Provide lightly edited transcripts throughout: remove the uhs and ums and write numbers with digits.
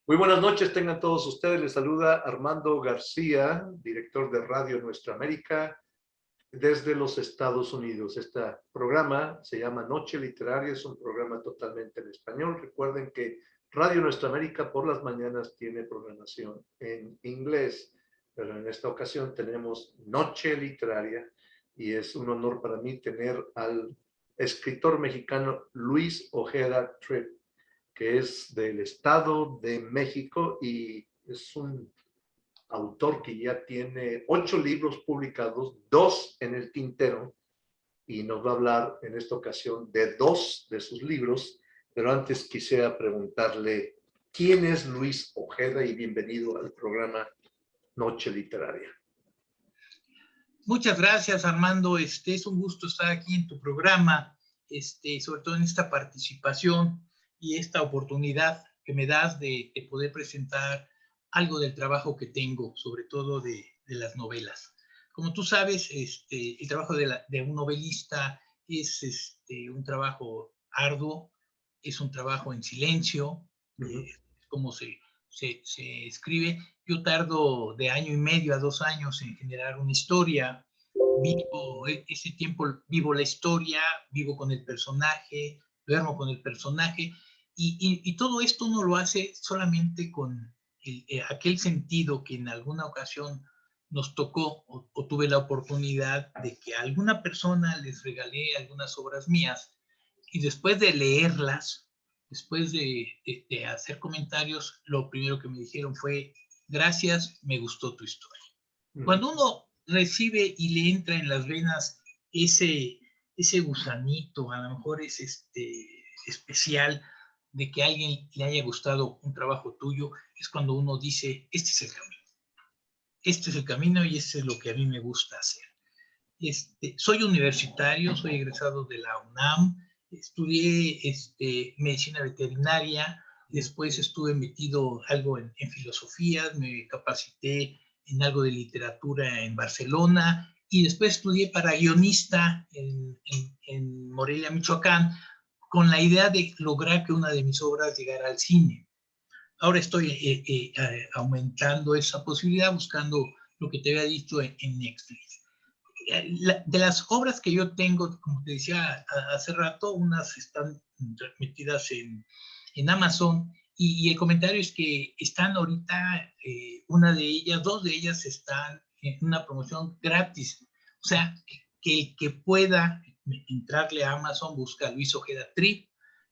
Muy buenas noches, tengan todos ustedes. Les saluda Armando García, director de Radio Nuestra América, desde los Estados Unidos. Este programa se llama Noche Literaria, es un programa totalmente en español. Recuerden que Radio Nuestra América por las mañanas tiene programación en inglés, pero en esta ocasión tenemos Noche Literaria y es un honor para mí tener al escritor mexicano Luis Ojeda Tripp, que es del Estado de México y es un autor que ya tiene 8 libros publicados, 2 en el tintero, y nos va a hablar en esta ocasión de 2 de sus libros, pero antes quisiera preguntarle, ¿quién es Luis Ojeda? Y bienvenido al programa Noche Literaria. Muchas gracias, Armando. Es un gusto estar aquí en tu programa, sobre todo en esta participación y esta oportunidad que me das de poder presentar algo del trabajo que tengo, sobre todo de las novelas. Como tú sabes, el trabajo de un novelista es un trabajo arduo, es un trabajo en silencio, como se escribe. Yo tardo de 1.5 a 2 años en generar una historia. Vivo ese tiempo, vivo la historia, vivo con el personaje, duermo con el personaje, y todo esto uno lo hace solamente con aquel sentido que en alguna ocasión nos tocó o tuve la oportunidad de que a alguna persona les regalé algunas obras mías y después de leerlas, después de hacer comentarios, lo primero que me dijeron fue: gracias, me gustó tu historia. Cuando uno recibe y le entra en las venas ese gusanito, a lo mejor es especial, de que a alguien le haya gustado un trabajo tuyo, es cuando uno dice, este es el camino. Este es el camino y este es lo que a mí me gusta hacer. Soy universitario, soy egresado de la UNAM, estudié medicina veterinaria, después estuve metido algo en filosofía, me capacité en algo de literatura en Barcelona y después estudié para guionista en Morelia, Michoacán, con la idea de lograr que una de mis obras llegara al cine. Ahora estoy aumentando esa posibilidad, buscando lo que te había dicho en Netflix. De las obras que yo tengo, como te decía hace rato, unas están transmitidas en Amazon y el comentario es que están ahorita, dos de ellas están en una promoción gratis. O sea, que el que pueda entrarle a Amazon busca Luis Ojeda Tripp,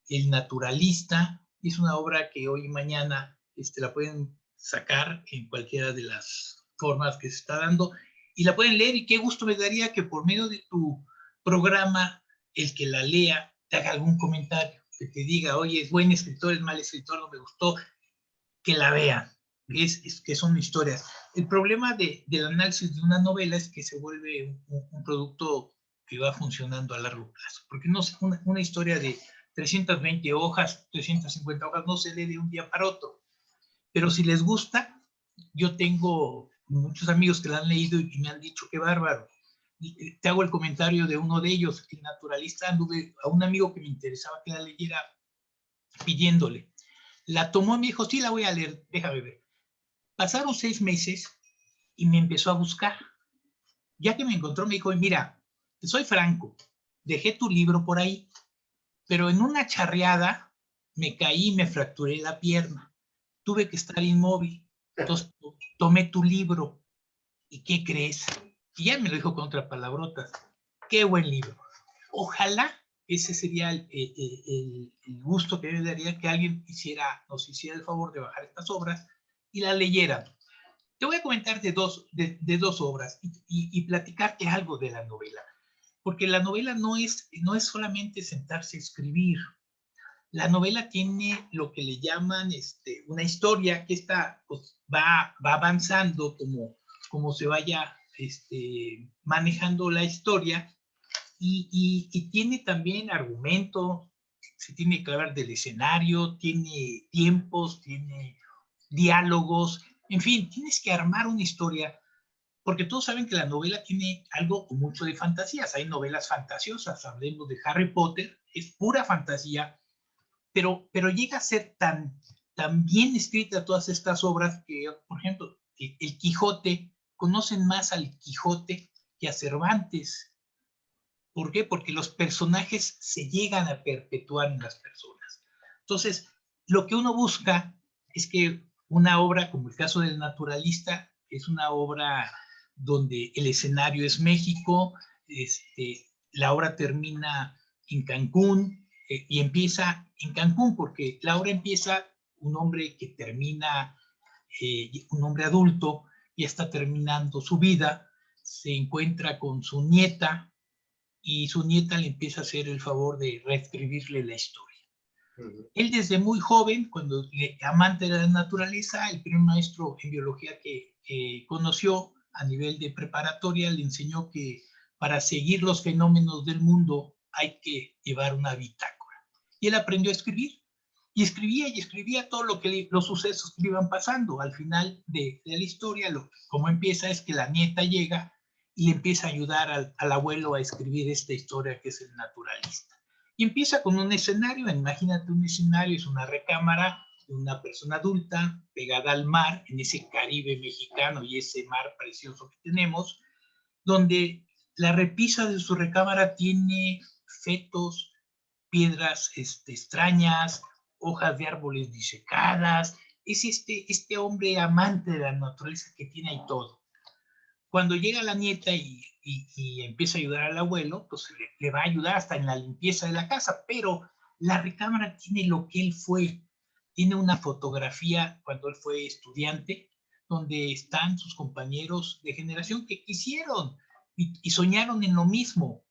El Naturalista. Es una obra que hoy y mañana la pueden sacar en cualquiera de las formas que se está dando y la pueden leer, y qué gusto me daría que por medio de tu programa el que la lea te haga algún comentario, que te diga, oye, es buen escritor, es mal escritor, no me gustó, que la vean, que son historias. El problema del análisis de una novela es que se vuelve un producto que va funcionando a largo plazo, porque no una historia de 320 hojas, 350 hojas, no se lee de un día para otro. Pero si les gusta, yo tengo muchos amigos que la han leído y me han dicho, qué bárbaro. Y te hago el comentario de uno de ellos, El Naturalista. Anduve a un amigo que me interesaba que la leyera pidiéndole. La tomó y me dijo, sí, la voy a leer, déjame ver. Pasaron 6 meses y me empezó a buscar. Ya que me encontró, me dijo, mira, te soy franco, dejé tu libro por ahí, pero en una charreada me caí y me fracturé la pierna. Tuve que estar inmóvil. Entonces tomé tu libro. ¿Y qué crees? Y ya me lo dijo con otras palabrotas. Qué buen libro. Ojalá ese sería el gusto que me daría, que alguien nos hiciera el favor de bajar estas obras y la leyera. Te voy a comentar de dos obras y platicarte algo de la novela. Porque la novela no es solamente sentarse a escribir. La novela tiene lo que le llaman una historia, que pues, va avanzando como se vaya manejando la historia, y tiene también argumento, se tiene que hablar del escenario, tiene tiempos, tiene diálogos, en fin, tienes que armar una historia, porque todos saben que la novela tiene algo mucho de fantasías. Hay novelas fantasiosas, hablemos de Harry Potter, es pura fantasía, pero llega a ser tan también escrita todas estas obras que, por ejemplo, el Quijote, conocen más al Quijote que a Cervantes. ¿Por qué? Porque los personajes se llegan a perpetuar en las personas. Entonces, lo que uno busca es que una obra, como el caso del naturalista, es una obra donde el escenario es México, la obra termina en Cancún y empieza en Cancún, porque la obra empieza un hombre que termina, un hombre adulto, ya está terminando su vida, se encuentra con su nieta, y su nieta le empieza a hacer el favor de reescribirle la historia. Él desde muy joven, cuando amante de la naturaleza, el primer maestro en biología que conoció a nivel de preparatoria le enseñó que para seguir los fenómenos del mundo hay que llevar una bitácora. Y él aprendió a escribir. Y escribía todo los sucesos que le iban pasando. Al final de la historia, como empieza es que la nieta llega y le empieza a ayudar al abuelo a escribir esta historia que es el naturalista. Y empieza con un escenario, imagínate un escenario, es una recámara de una persona adulta pegada al mar, en ese Caribe mexicano y ese mar precioso que tenemos, donde la repisa de su recámara tiene fetos, piedras extrañas, hojas de árboles disecadas. Es este hombre amante de la naturaleza que tiene ahí todo. Cuando llega la nieta y empieza a ayudar al abuelo, pues le va a ayudar hasta en la limpieza de la casa, pero la recámara tiene lo que él fue. Tiene una fotografía cuando él fue estudiante, donde están sus compañeros de generación que quisieron y soñaron en lo mismo.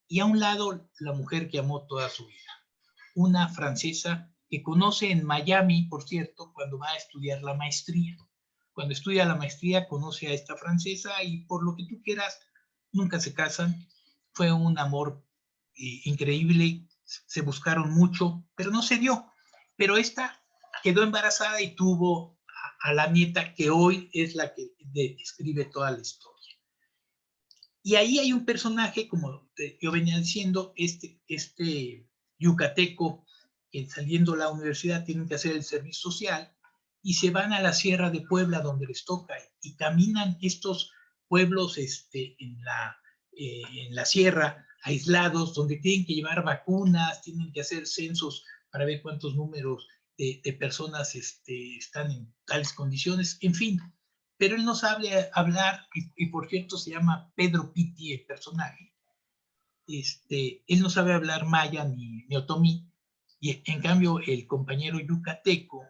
Y a un lado, la mujer que amó toda su vida, una francesa que conoce en Miami, por cierto, cuando va a estudiar la maestría. Cuando estudia la maestría conoce a esta francesa y por lo que tú quieras, nunca se casan. Fue un amor increíble, se buscaron mucho, pero no se dio. Pero esta quedó embarazada y tuvo a la nieta que hoy es la que escribe toda la historia. Y ahí hay un personaje, como yo venía diciendo, este yucateco, que saliendo de la universidad tienen que hacer el servicio social y se van a la Sierra de Puebla donde les toca y caminan estos pueblos en la sierra, aislados, donde tienen que llevar vacunas, tienen que hacer censos para ver cuántos números de personas están en tales condiciones, en fin. Pero él no sabe hablar, y por cierto se llama Pedro Pitti el personaje. Él no sabe hablar maya ni otomí, y en cambio el compañero yucateco,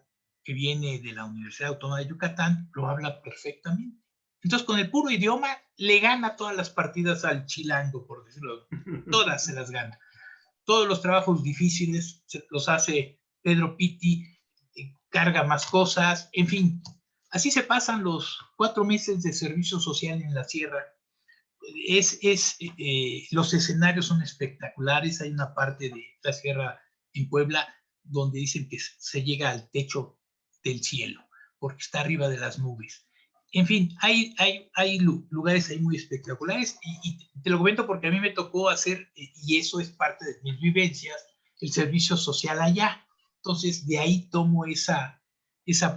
que viene de la Universidad Autónoma de Yucatán, lo habla perfectamente. Entonces, con el puro idioma, le gana todas las partidas al chilango, por decirlo. Todas se las gana. Todos los trabajos difíciles los hace Pedro Pitti, carga más cosas, en fin. Así se pasan los 4 meses de servicio social en la sierra. Los escenarios son espectaculares. Hay una parte de la sierra en Puebla donde dicen que se llega al techo del cielo, porque está arriba de las nubes. En fin, hay lugares ahí muy espectaculares y te lo comento porque a mí me tocó hacer, y eso es parte de mis vivencias, el servicio social allá. Entonces, de ahí tomo esa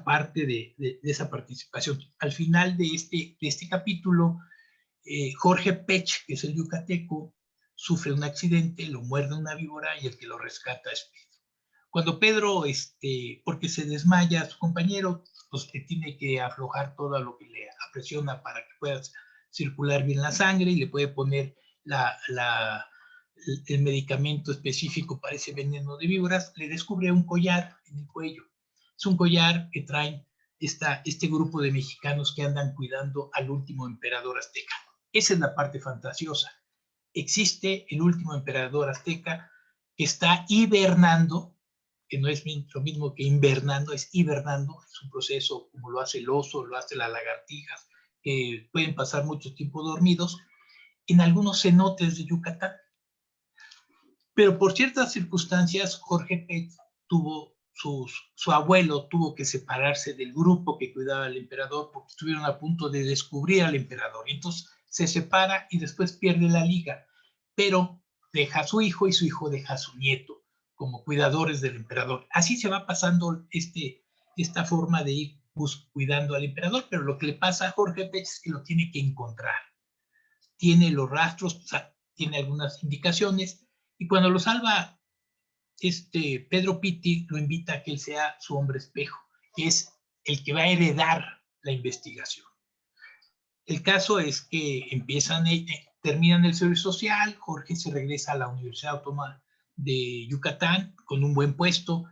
parte de esa participación. Al final de este capítulo, Jorge Pech, que es el yucateco, sufre un accidente, lo muerde una víbora y el que lo rescata es Pedro. Cuando Pedro, porque se desmaya a su compañero, pues que tiene que aflojar todo lo que le apresiona para que pueda circular bien la sangre y le puede poner el medicamento específico para ese veneno de víboras, le descubre un collar en el cuello. Es un collar que traen este grupo de mexicanos que andan cuidando al último emperador azteca. Esa es la parte fantasiosa. Existe el último emperador azteca que está hibernando, que no es lo mismo que invernando, es hibernando. Es un proceso como lo hace el oso, lo hace las lagartijas, que pueden pasar mucho tiempo dormidos en algunos cenotes de Yucatán. Pero por ciertas circunstancias, Jorge Pech tuvo su abuelo tuvo que separarse del grupo que cuidaba al emperador porque estuvieron a punto de descubrir al emperador. Entonces se separa y después pierde la liga, pero deja a su hijo y su hijo deja a su nieto como cuidadores del emperador. Así se va pasando esta forma de ir cuidando al emperador, pero lo que le pasa a Jorge Pech es que lo tiene que encontrar. Tiene los rastros, o sea, tiene algunas indicaciones, y cuando lo salva Pedro Pitti, lo invita a que él sea su hombre espejo, que es el que va a heredar la investigación. El caso es que terminan el servicio social, Jorge se regresa a la Universidad Autónoma de Yucatán con un buen puesto,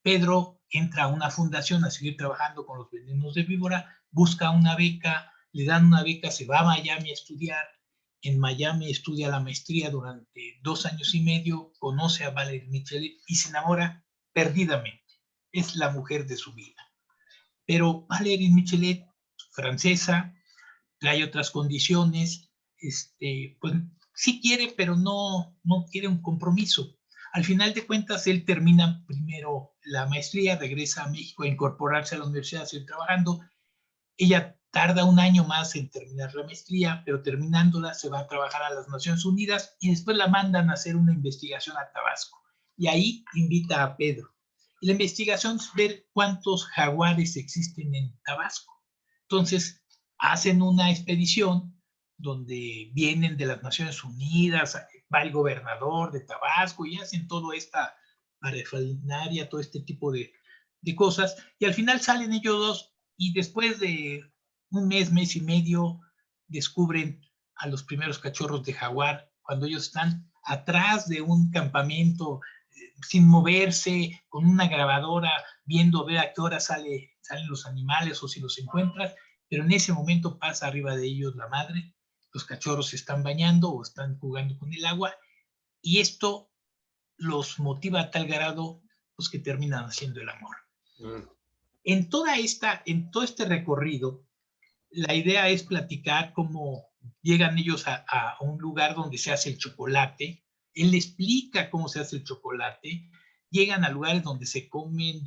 Pedro entra a una fundación a seguir trabajando con los venenos de víbora, busca una beca, le dan una beca, se va a Miami a estudiar, en Miami estudia la maestría durante 2 años y medio, conoce a Valérie Michelet y se enamora perdidamente, es la mujer de su vida. Pero Valérie Michelet, francesa, hay otras condiciones, pues sí quiere, pero no quiere un compromiso. Al final de cuentas, él termina primero la maestría, regresa a México a incorporarse a la universidad, a seguir trabajando. Ella tarda 1 año más en terminar la maestría, pero terminándola se va a trabajar a las Naciones Unidas y después la mandan a hacer una investigación a Tabasco. Y ahí invita a Pedro. Y la investigación es ver cuántos jaguares existen en Tabasco. Entonces, hacen una expedición donde vienen de las Naciones Unidas, va el gobernador de Tabasco y hacen toda esta parafernalia, todo este tipo de cosas. Y al final salen ellos dos y después de 1 mes, mes y medio, descubren a los primeros cachorros de jaguar cuando ellos están atrás de un campamento sin moverse, con una grabadora, viendo a ver a qué hora salen los animales o si los encuentras, pero en ese momento pasa arriba de ellos la madre, los cachorros se están bañando o están jugando con el agua, y esto los motiva a tal grado pues, que terminan haciendo el amor. En todo este recorrido, la idea es platicar cómo llegan ellos a un lugar donde se hace el chocolate. Él explica cómo se hace el chocolate. Llegan a lugares donde se comen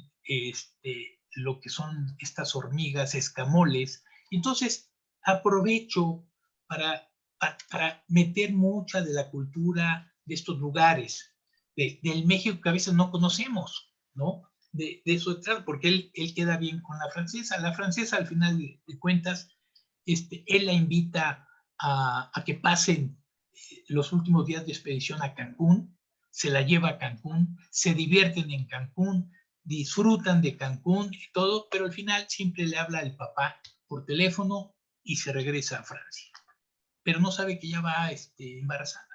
lo que son estas hormigas, escamoles. Entonces, aprovecho para meter mucha de la cultura de estos lugares, del México que a veces no conocemos, ¿no? De eso detrás, porque él queda bien con la francesa. La francesa, al final de cuentas, él la invita a que pasen los últimos días de expedición a Cancún, se la lleva a Cancún, se divierten en Cancún, disfrutan de Cancún y todo, pero al final siempre le habla al papá por teléfono y se regresa a Francia. Pero no sabe que ya va embarazada,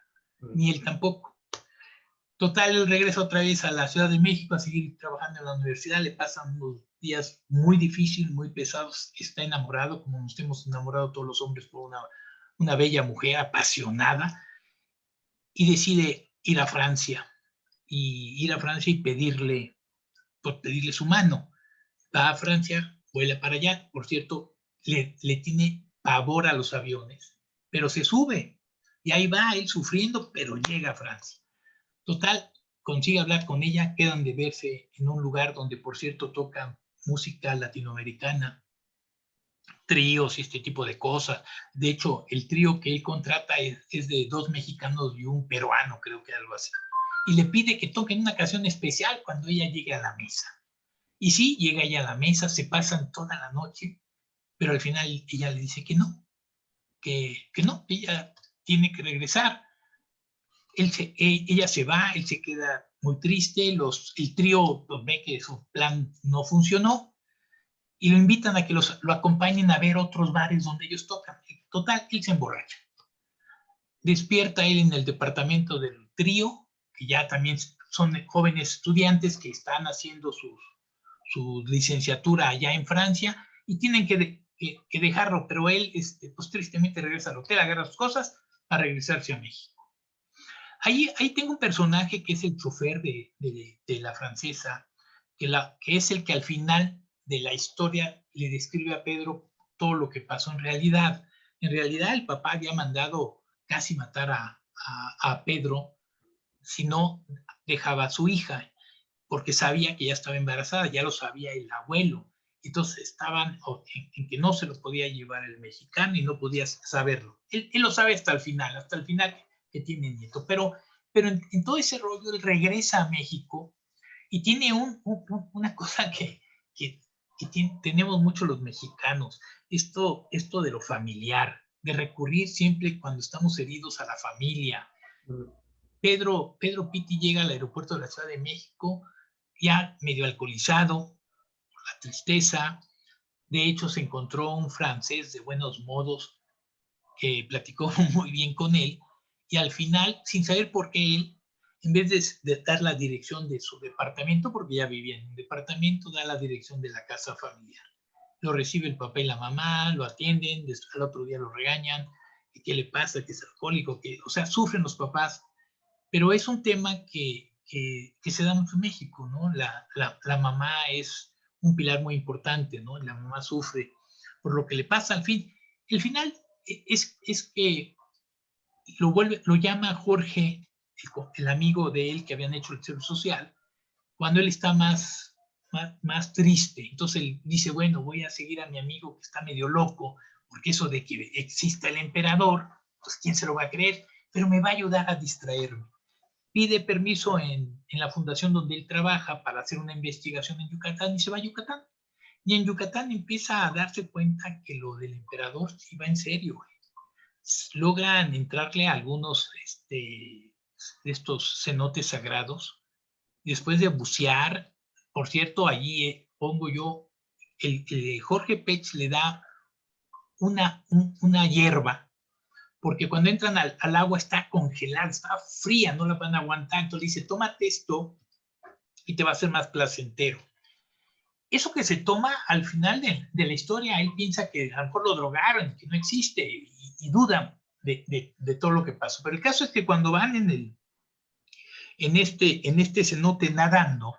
ni él tampoco. Total, él regresa otra vez a la Ciudad de México a seguir trabajando en la universidad, le pasan unos días muy difíciles, muy pesados, está enamorado, como nos hemos enamorado todos los hombres por una bella mujer apasionada, y decide ir a Francia, y pedirle su mano. Va a Francia, vuela para allá, por cierto, le tiene pavor a los aviones, pero se sube, y ahí va él sufriendo, pero llega a Francia. Total, consigue hablar con ella, quedan de verse en un lugar donde, por cierto, tocan música latinoamericana, tríos y este tipo de cosas. De hecho, el trío que él contrata es de 2 mexicanos y un peruano, creo que algo así. Y le pide que toquen una canción especial cuando ella llegue a la mesa. Y sí, llega ella a la mesa, se pasan toda la noche, pero al final ella le dice que no, que no, ella tiene que regresar. Ella se va, él se queda muy triste, el trío pues, ve que su plan no funcionó y lo invitan a que lo acompañen a ver otros bares donde ellos tocan. Total, él se emborracha. Despierta él en el departamento del trío, que ya también son jóvenes estudiantes que están haciendo su licenciatura allá en Francia y tienen que dejarlo, pero él pues tristemente regresa al hotel, agarra sus cosas para regresarse a México. Ahí tengo un personaje que es el chofer de la francesa, que es el que al final de la historia le describe a Pedro todo lo que pasó en realidad. En realidad el papá había mandado casi matar a Pedro si no dejaba a su hija, porque sabía que ya estaba embarazada, ya lo sabía el abuelo. Entonces estaban en que no se lo podía llevar el mexicano y no podía saberlo. Él lo sabe hasta el final que tiene nieto. Pero en todo ese rollo él regresa a México y tiene una cosa que tenemos mucho los mexicanos, esto de lo familiar, de recurrir siempre cuando estamos heridos a la familia. Pedro Pitti llega al aeropuerto de la Ciudad de México ya medio alcoholizado por la tristeza. De hecho, se encontró un francés de buenos modos que platicó muy bien con él y al final, sin saber por qué él, en vez de dar la dirección de su departamento, porque ya vivía en un departamento, da la dirección de la casa familiar. Lo recibe el papá y la mamá, lo atienden, al otro día lo regañan, ¿qué le pasa? Que es alcohólico, o sea, sufren los papás. Pero es un tema que se da mucho en México, ¿no? La mamá es un pilar muy importante, ¿no? La mamá sufre por lo que le pasa al fin. El final es que lo llama Jorge, el amigo de él que habían hecho el servicio social, cuando él está más triste. Entonces él dice, bueno, voy a seguir a mi amigo que está medio loco, porque eso de que exista el emperador, pues ¿quién se lo va a creer? Pero me va a ayudar a distraerme. Pide permiso en la fundación donde él trabaja para hacer una investigación en Yucatán y se va a Yucatán. Y en Yucatán empieza a darse cuenta que lo del emperador iba en serio. Logran entrarle a algunos de estos cenotes sagrados. Después de bucear, por cierto, allí pongo yo, el Jorge Pech le da una hierba, porque cuando entran al agua está congelada, está fría, no la van a aguantar. Entonces dice, tómate esto y te va a ser más placentero. Eso que se toma al final de la historia, él piensa que a lo mejor lo drogaron, que no existe, y duda de todo lo que pasó. Pero el caso es que cuando van en este cenote nadando,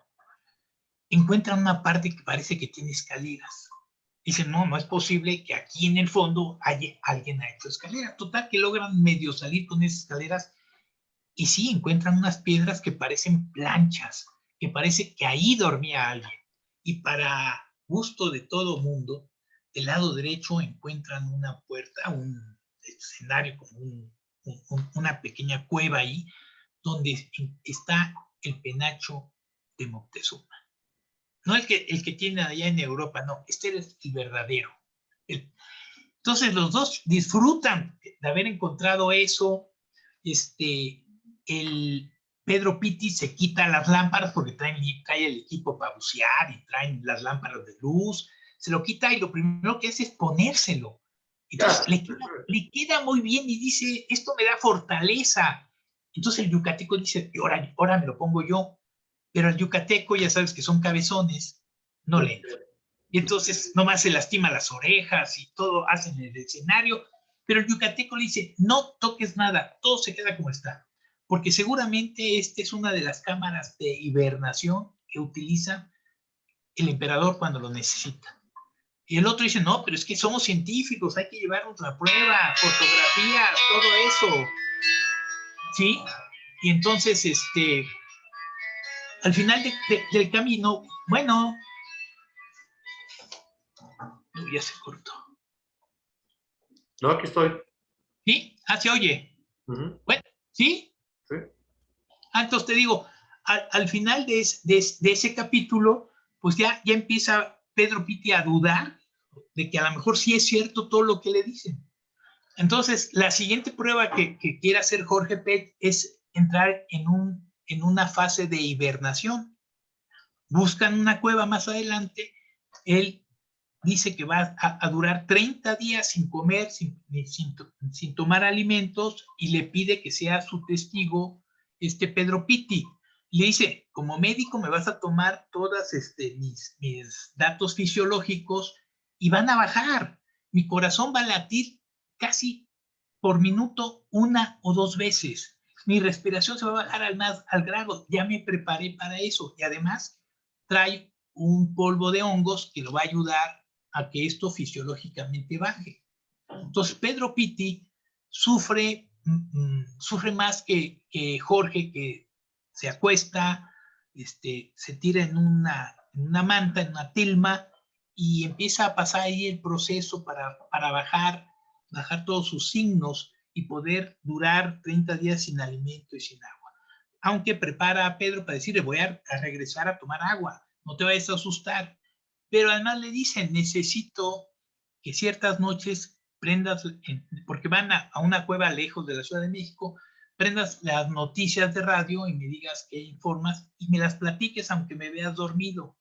encuentran una parte que parece que tiene escaleras. Dicen, no es posible que aquí en el fondo alguien ha hecho escaleras. Total, que logran medio salir con esas escaleras y sí, encuentran unas piedras que parecen planchas, que parece que ahí dormía alguien. Y para gusto de todo mundo, del lado derecho encuentran una puerta, un escenario como una pequeña cueva ahí, donde está el penacho de Moctezuma. No el que tienen allá en Europa, no, este es el verdadero. Entonces los dos disfrutan de haber encontrado eso. El Pedro Pitti se quita las lámparas porque trae el equipo para bucear y traen las lámparas de luz, se lo quita y lo primero que hace es ponérselo. Entonces le queda muy bien y dice, esto me da fortaleza. Entonces el yucateco dice, ahora me lo pongo yo. Pero el yucateco, ya sabes que son cabezones, no le entra. Y entonces nomás se lastima las orejas y todo hacen el escenario, pero el yucateco le dice, no toques nada, todo se queda como está, porque seguramente esta es una de las cámaras de hibernación que utiliza el emperador cuando lo necesita. Y el otro dice, no, pero es que somos científicos, hay que llevarnos la prueba, fotografías, todo eso. ¿Sí? Y entonces, al final del camino, bueno, ya se cortó. No, aquí estoy. ¿Sí? Se oye. Bueno, ¿sí? Sí. Entonces te digo, al final de ese capítulo, pues ya empieza Pedro Pitti a dudar de que a lo mejor sí es cierto todo lo que le dicen. Entonces, la siguiente prueba que quiere hacer Jorge Pech es entrar en una fase de hibernación. Buscan una cueva más adelante, él dice que va a durar 30 días sin comer, sin tomar alimentos, y le pide que sea su testigo Pedro Pitti. Le dice, como médico me vas a tomar todas mis datos fisiológicos y van a bajar. Mi corazón va a latir casi por minuto 1 o 2 veces. Mi respiración se va a bajar al grado. Ya me preparé para eso. Y además trae un polvo de hongos que lo va a ayudar a que esto fisiológicamente baje. Entonces Pedro Pitti sufre más que Jorge, que se acuesta, se tira en una manta, en una tilma, y empieza a pasar ahí el proceso para bajar todos sus signos y poder durar 30 días sin alimento y sin agua. Aunque prepara a Pedro para decirle, voy a regresar a tomar agua, no te vayas a asustar. pero además le dicen, necesito que ciertas noches prendas, porque van a una cueva lejos de la Ciudad de México, prendas las noticias de radio y me digas qué informas y me las platiques aunque me veas dormido.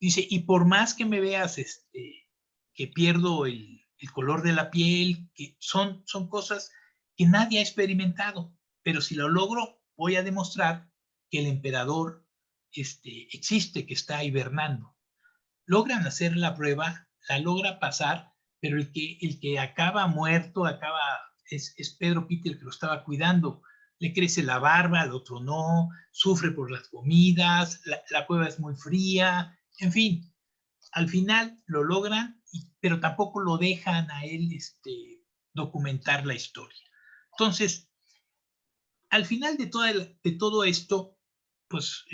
Dice, y por más que me veas que pierdo el color de la piel, que son cosas que nadie ha experimentado, pero si lo logro, voy a demostrar que el emperador existe, que está hibernando. Logran hacer la prueba, la logra pasar, pero el que acaba muerto, es Pedro Pitti el que lo estaba cuidando. Le crece la barba, al otro no, sufre por las comidas, la cueva es muy fría, en fin, al final lo logran, pero tampoco lo dejan a él documentar la historia. Entonces, al final de todo esto, pues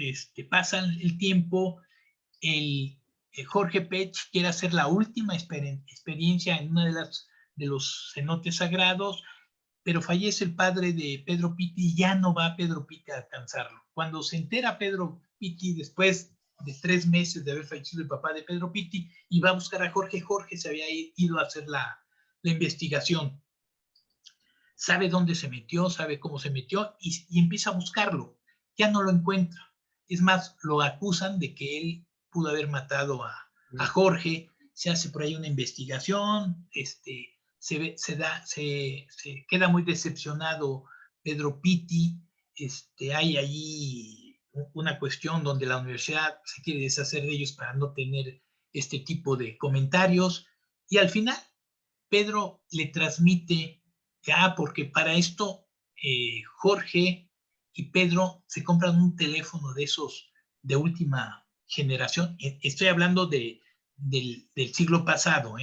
pasan el tiempo, Jorge Pech quiere hacer la última experiencia en una de los cenotes sagrados, pero fallece el padre de Pedro Pitti y ya no va Pedro Pitti a alcanzarlo. Cuando se entera Pedro Pitti, después de 3 meses de haber fallecido el papá de Pedro Pitti, y va a buscar a Jorge, Jorge se había ido a hacer la investigación. Sabe dónde se metió, sabe cómo se metió y empieza a buscarlo. Ya no lo encuentra. Es más, lo acusan de que él pudo haber matado a Jorge. Se hace por ahí una investigación, se queda muy decepcionado Pedro Pitti. Hay allí una cuestión donde la universidad se quiere deshacer de ellos para no tener este tipo de comentarios. Y al final, Pedro le transmite, porque para esto Jorge y Pedro se compran un teléfono de esos de última generación. Estoy hablando del siglo pasado,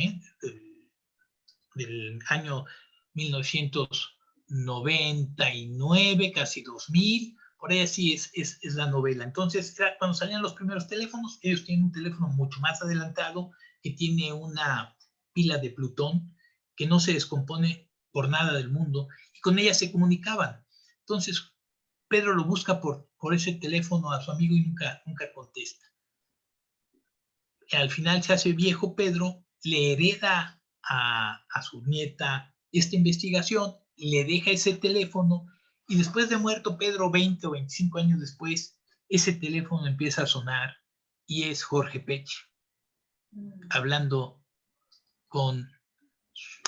del año 1999, casi 2000, por ahí así es la novela. Entonces, cuando salían los primeros teléfonos, ellos tienen un teléfono mucho más adelantado que tiene una pila de Plutón que no se descompone por nada del mundo, y con ella se comunicaban. Entonces, Pedro lo busca por ese teléfono a su amigo y nunca contesta. Al final se hace viejo Pedro, le hereda a su nieta esta investigación, le deja ese teléfono, y después de muerto Pedro, 20 o 25 años después, ese teléfono empieza a sonar y es Jorge Pech hablando con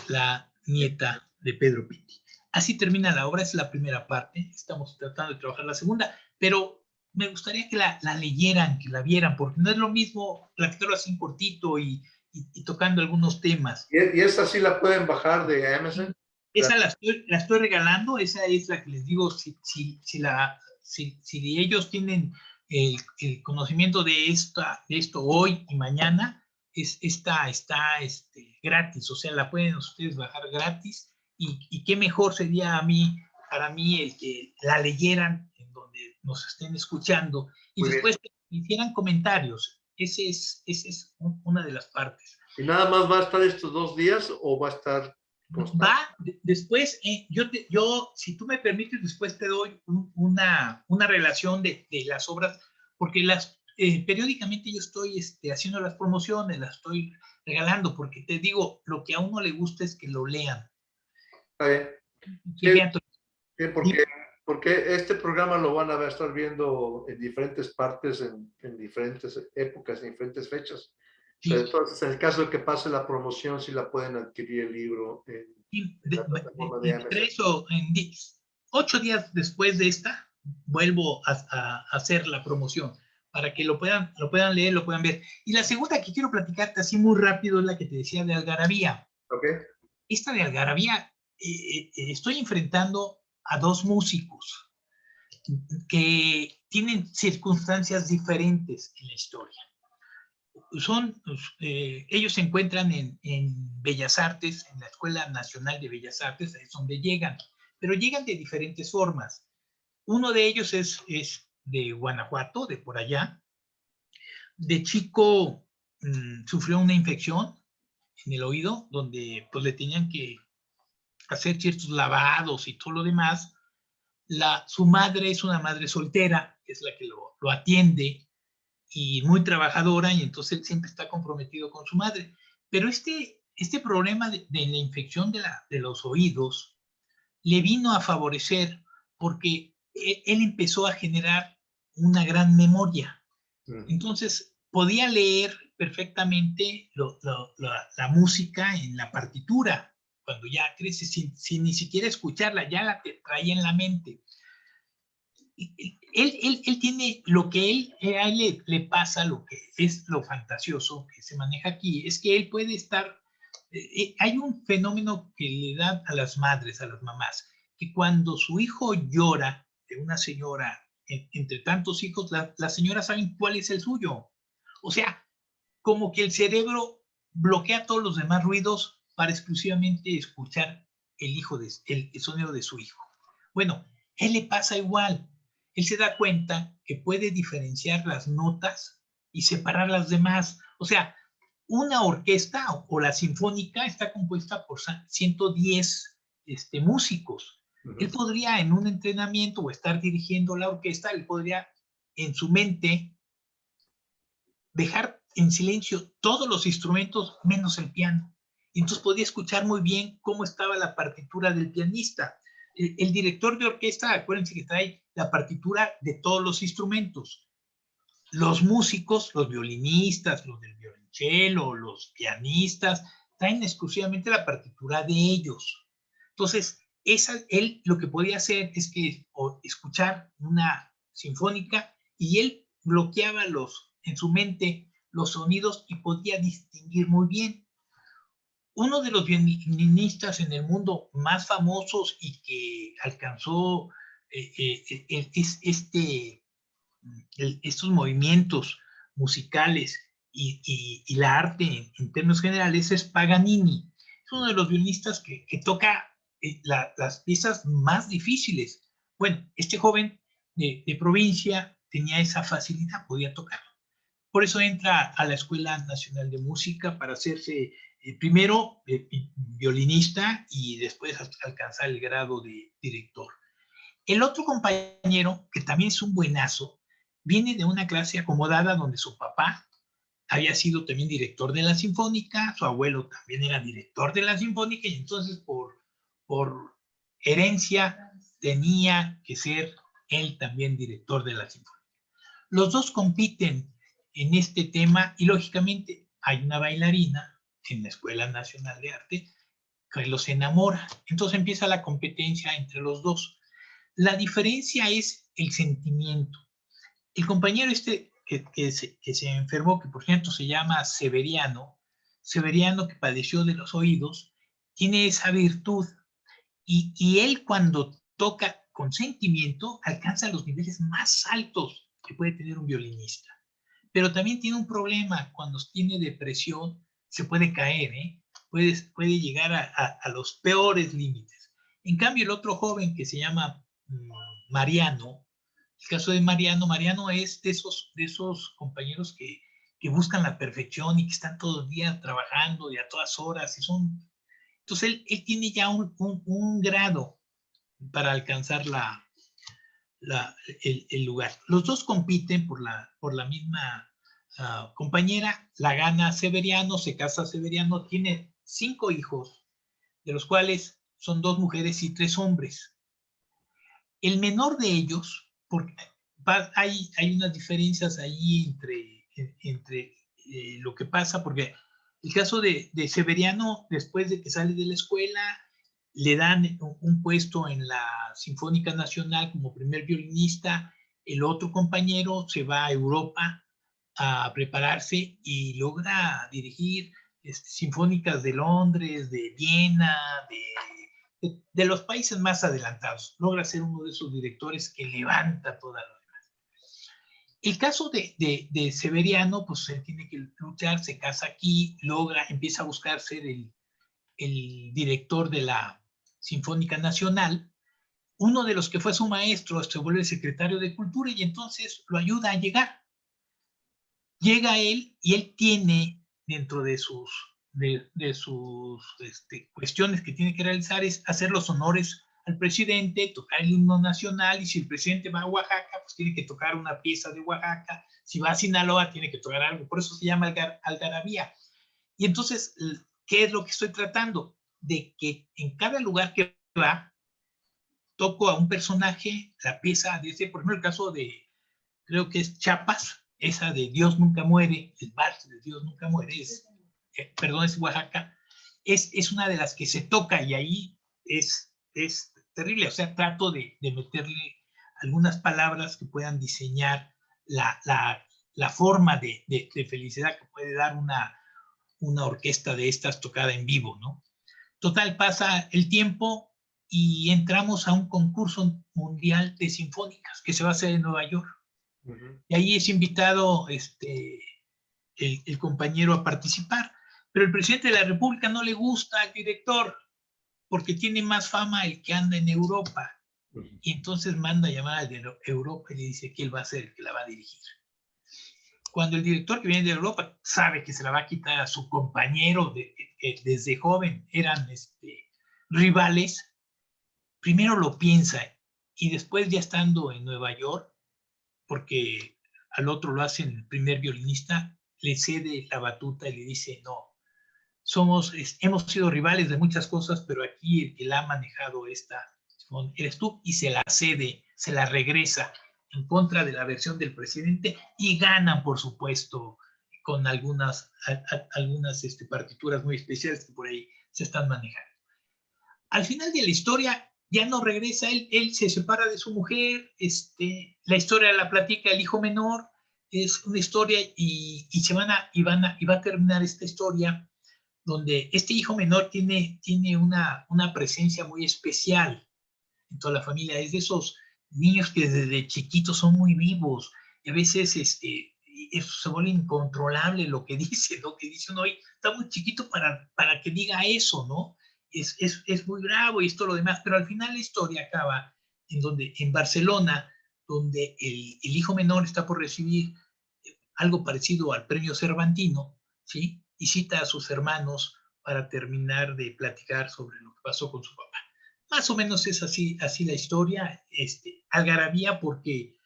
la nieta de Pedro Pitti. Así termina la obra, es la primera parte, estamos tratando de trabajar la segunda, pero me gustaría que la leyeran, que la vieran, porque no es lo mismo platicarlo así cortito y tocando algunos temas. ¿Y esa sí la pueden bajar de Amazon? Esa la estoy regalando, esa es la que les digo, si ellos tienen el conocimiento de esto hoy y mañana, está gratis, o sea, la pueden ustedes bajar gratis, y qué mejor sería para mí el que la leyeran en donde nos estén escuchando y Muy después hicieran comentarios. Esa es una de las partes. ¿Y nada más va a estar estos 2 días o va a estar constante? Después, si tú me permites, después te doy una relación de las obras, porque periódicamente yo estoy haciendo las promociones, las estoy regalando, porque te digo, lo que a uno le gusta es que lo lean. Está bien. Que vean Sí, porque este programa lo van a estar viendo en diferentes partes, en diferentes épocas, en diferentes fechas. Sí. Entonces, en el caso de que pase la promoción, sí la pueden adquirir el libro en la plataforma de Amazon. 8 días después de esta, vuelvo a hacer la promoción para que lo puedan leer, lo puedan ver. Y la segunda que quiero platicarte así muy rápido es la que te decía de Algarabía. Okay. Esta de Algarabía, estoy enfrentando a 2 músicos que tienen circunstancias diferentes en la historia. Ellos se encuentran en Bellas Artes, en la Escuela Nacional de Bellas Artes, es donde llegan, pero llegan de diferentes formas. Uno de ellos es de Guanajuato, de por allá. De chico sufrió una infección en el oído, donde pues le tenían que hacer ciertos lavados y todo lo demás. Su madre es una madre soltera, que es la que lo atiende, y muy trabajadora, y entonces él siempre está comprometido con su madre. Pero este problema de la infección de los oídos le vino a favorecer porque él empezó a generar una gran memoria. Entonces, podía leer perfectamente la música en la partitura. Cuando ya crece, sin ni siquiera escucharla, ya la traía en la mente. Él tiene lo que a él le pasa, lo que es lo fantasioso que se maneja aquí, es que él puede estar, hay un fenómeno que le da a las madres, a las mamás, que cuando su hijo llora de una señora, entre tantos hijos, las señoras saben cuál es el suyo. O sea, como que el cerebro bloquea todos los demás ruidos para exclusivamente escuchar el sonido de su hijo. Bueno, él le pasa igual. Él se da cuenta que puede diferenciar las notas y separar las demás. O sea, una orquesta o la sinfónica está compuesta por 110 músicos. Él podría en un entrenamiento o estar dirigiendo la orquesta, él podría en su mente dejar en silencio todos los instrumentos menos el piano. Y entonces podía escuchar muy bien cómo estaba la partitura del pianista. El director de orquesta, acuérdense que trae la partitura de todos los instrumentos. Los músicos, los violinistas, los del violonchelo, los pianistas, traen exclusivamente la partitura de ellos. Entonces, él lo que podía hacer es que escuchar una sinfónica y él bloqueaba en su mente los sonidos y podía distinguir muy bien. Uno de los violinistas en el mundo más famosos y que alcanzó estos movimientos musicales y la arte en términos generales es Paganini. Es uno de los violinistas que toca las piezas más difíciles. Bueno, este joven de provincia tenía esa facilidad, podía tocarlo. Por eso entra a la Escuela Nacional de Música para hacerse primero violinista y después alcanzar el grado de director. El otro compañero, que también es un buenazo, viene de una clase acomodada donde su papá había sido también director de la Sinfónica, su abuelo también era director de la Sinfónica, y entonces por herencia tenía que ser él también director de la Sinfónica. Los dos compiten en este tema y lógicamente hay una bailarina en la Escuela Nacional de Arte que los enamora. Entonces empieza la competencia entre los dos. La diferencia es el sentimiento. El compañero que se enfermó, que por cierto se llama Severiano que padeció de los oídos, tiene esa virtud y él cuando toca con sentimiento alcanza los niveles más altos que puede tener un violinista. Pero también tiene un problema, cuando tiene depresión se puede caer, puede llegar a los peores límites. En cambio, el otro joven que se llama Mariano, el caso de Mariano es de esos compañeros que buscan la perfección y que están todo el día trabajando y a todas horas. Entonces, él tiene ya un grado para alcanzar el lugar. Los dos compiten por la misma compañera, la gana Severiano, se casa Severiano, tiene 5 hijos, de los cuales son 2 mujeres y 3 hombres. El menor de ellos, porque hay unas diferencias ahí entre lo que pasa, porque el caso de Severiano, después de que sale de la escuela, le dan un puesto en la Sinfónica Nacional como primer violinista. El otro compañero se va a Europa a prepararse y logra dirigir sinfónicas de Londres, de Viena, de los países más adelantados. Logra ser uno de esos directores que levanta toda la... El caso de Severiano, pues él tiene que luchar, se casa aquí, empieza a buscar ser el director de la Sinfónica Nacional. Uno de los que fue su maestro se vuelve secretario de Cultura y entonces lo ayuda a llegar. Llega él y él tiene dentro de sus cuestiones que tiene que realizar es hacer los honores al presidente, tocar el himno nacional, y si el presidente va a Oaxaca, pues tiene que tocar una pieza de Oaxaca, si va a Sinaloa, tiene que tocar algo, por eso se llama algarabía. Y entonces, ¿qué es lo que estoy tratando? De que en cada lugar que va, toco a un personaje, la pieza de ese, por ejemplo, el caso de, creo que es Chiapas, esa de Dios nunca muere, el vals de Dios nunca muere, perdón, es Oaxaca, es una de las que se toca, y ahí es terrible. O sea, trato de meterle algunas palabras que puedan diseñar la forma de felicidad que puede dar una orquesta de estas tocada en vivo, ¿no? Total, pasa el tiempo y entramos a un concurso mundial de sinfónicas que se va a hacer en Nueva York. Y ahí es invitado el compañero a participar. Pero el presidente de la República no le gusta al director, porque tiene más fama el que anda en Europa. Y entonces manda a llamar al de Europa y le dice que él va a ser el que la va a dirigir. Cuando el director que viene de Europa sabe que se la va a quitar a su compañero desde joven, eran rivales, primero lo piensa, y después, ya estando en Nueva York, porque al otro lo hace el primer violinista, le cede la batuta y le dice: no, hemos sido rivales de muchas cosas, pero aquí el que la ha manejado eres tú, y se la cede, se la regresa en contra de la versión del presidente, y ganan, por supuesto, con algunas partituras muy especiales que por ahí se están manejando. Al final de la historia ya no regresa, él se separa de su mujer, la historia la platica el hijo menor, es una historia, y va a terminar esta historia donde este hijo menor tiene una presencia muy especial en toda la familia. Es de esos niños que desde chiquitos son muy vivos, y a veces eso se vuelve incontrolable lo que dice, ¿no? Que dice uno: está muy chiquito para que diga eso, ¿no? Es muy bravo y esto lo demás, pero al final la historia acaba en Barcelona, donde el hijo menor está por recibir algo parecido al premio Cervantino, ¿sí? Y cita a sus hermanos para terminar de platicar sobre lo que pasó con su papá. Más o menos es así la historia, algarabía, porque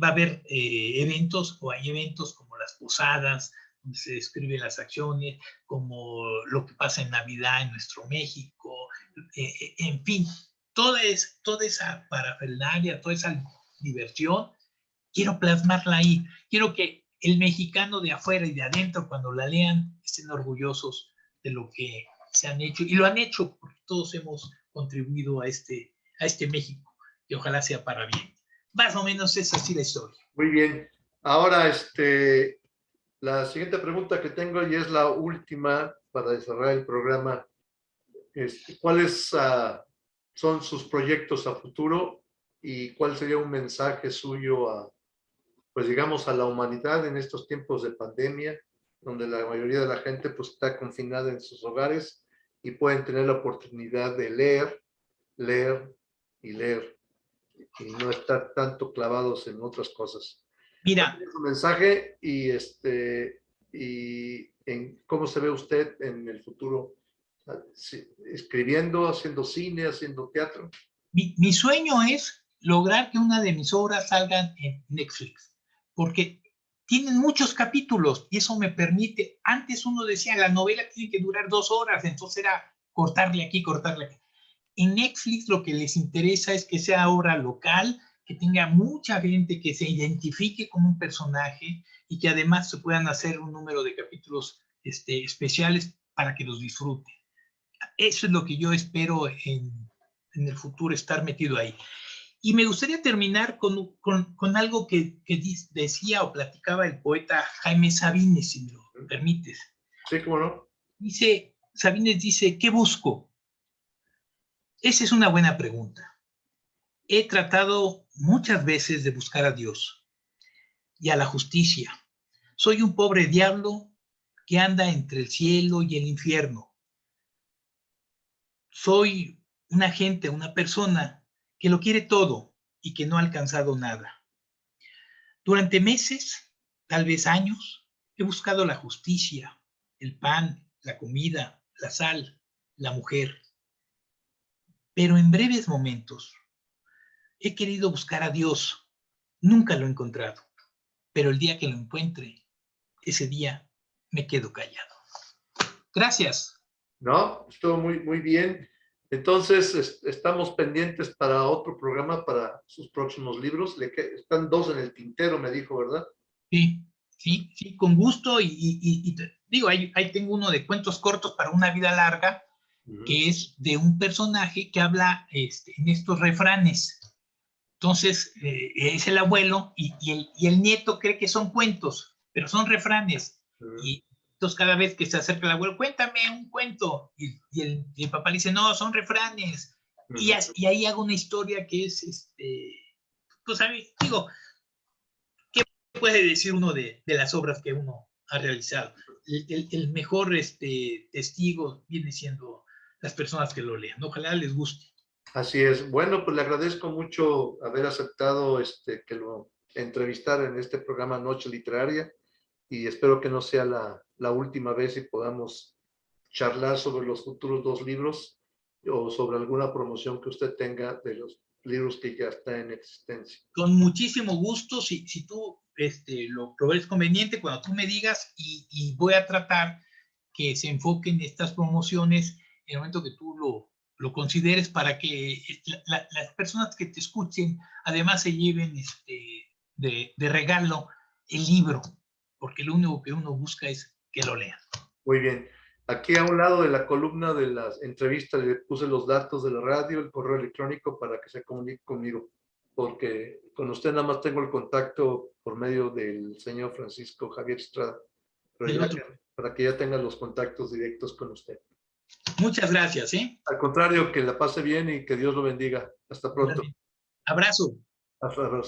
va a haber eventos, o hay eventos como las posadas, donde se describen las acciones, como lo que pasa en Navidad en nuestro México, en fin, toda esa parafernalia, toda esa diversión, quiero plasmarla ahí. Quiero que el mexicano de afuera y de adentro, cuando la lean, estén orgullosos de lo que se han hecho, y lo han hecho porque todos hemos contribuido a este México, y ojalá sea para bien. Más o menos es así la historia. Muy bien. Ahora, la siguiente pregunta que tengo, y es la última para cerrar el programa, ¿cuáles son sus proyectos a futuro, y cuál sería un mensaje suyo pues digamos, a la humanidad en estos tiempos de pandemia, donde la mayoría de la gente pues está confinada en sus hogares y pueden tener la oportunidad de leer, leer y leer, y no estar tanto clavados en otras cosas? Mira, Un mensaje, y en cómo se ve usted en el futuro, escribiendo, haciendo cine, haciendo teatro. mi sueño es lograr que una de mis obras salga en Netflix, porque tienen muchos capítulos y eso me permite. Antes uno decía: la novela tiene que durar 2 horas, entonces era cortarle aquí, cortarle aquí. En Netflix lo que les interesa es que sea obra local, que tenga mucha gente que se identifique con un personaje, y que además se puedan hacer un número de capítulos especiales para que los disfruten. Eso es lo que yo espero en el futuro, estar metido ahí. Y me gustaría terminar con algo que decía o platicaba el poeta Jaime Sabines, si me lo permites. Sí, cómo no. Sabines dice: ¿qué busco? Esa es una buena pregunta. He tratado muchas veces de buscar a Dios y a la justicia. Soy un pobre diablo que anda entre el cielo y el infierno. Soy una persona que lo quiere todo y que no ha alcanzado nada. Durante meses, tal vez años, he buscado la justicia, el pan, la comida, la sal, la mujer. pero en breves momentos he querido buscar a Dios. Nunca lo he encontrado, pero el día que lo encuentre, ese día me quedo callado. Gracias. No, estuvo muy bien. Entonces, estamos pendientes para otro programa, para sus próximos libros. Están 2 en el tintero, me dijo, ¿verdad? Sí, con gusto. Y digo, ahí tengo uno de cuentos cortos para una vida larga, que es de un personaje que habla en estos refranes. Entonces, es el abuelo y el nieto cree que son cuentos, pero son refranes. Y entonces cada vez que se acerca el abuelo, cuéntame un cuento. Y el papá le dice, no, son refranes. Y ahí hago una historia que es, pues a mí, digo, ¿qué puede decir uno de las obras que uno ha realizado? El mejor testigo viene siendo las personas que lo lean. Ojalá les guste. Así es. Bueno, pues le agradezco mucho haber aceptado que lo entrevistara en este programa Noche Literaria y espero que no sea la última vez y podamos charlar sobre los futuros 2 libros o sobre alguna promoción que usted tenga de los libros que ya están en existencia. Con muchísimo gusto, si tú lo ves conveniente, cuando tú me digas, y voy a tratar que se enfoquen estas promociones en el momento que tú lo consideres para que las personas que te escuchen además se lleven de regalo el libro, porque lo único que uno busca es que lo lean. Muy bien. Aquí a un lado de la columna de las entrevistas le puse los datos de la radio, el correo electrónico para que se comunique conmigo, porque con usted nada más tengo el contacto por medio del señor Francisco Javier Estrada, pero para que ya tenga los contactos directos con usted. Muchas gracias. Al contrario, que la pase bien y que Dios lo bendiga. Hasta pronto. Abrazo. Hasta luego.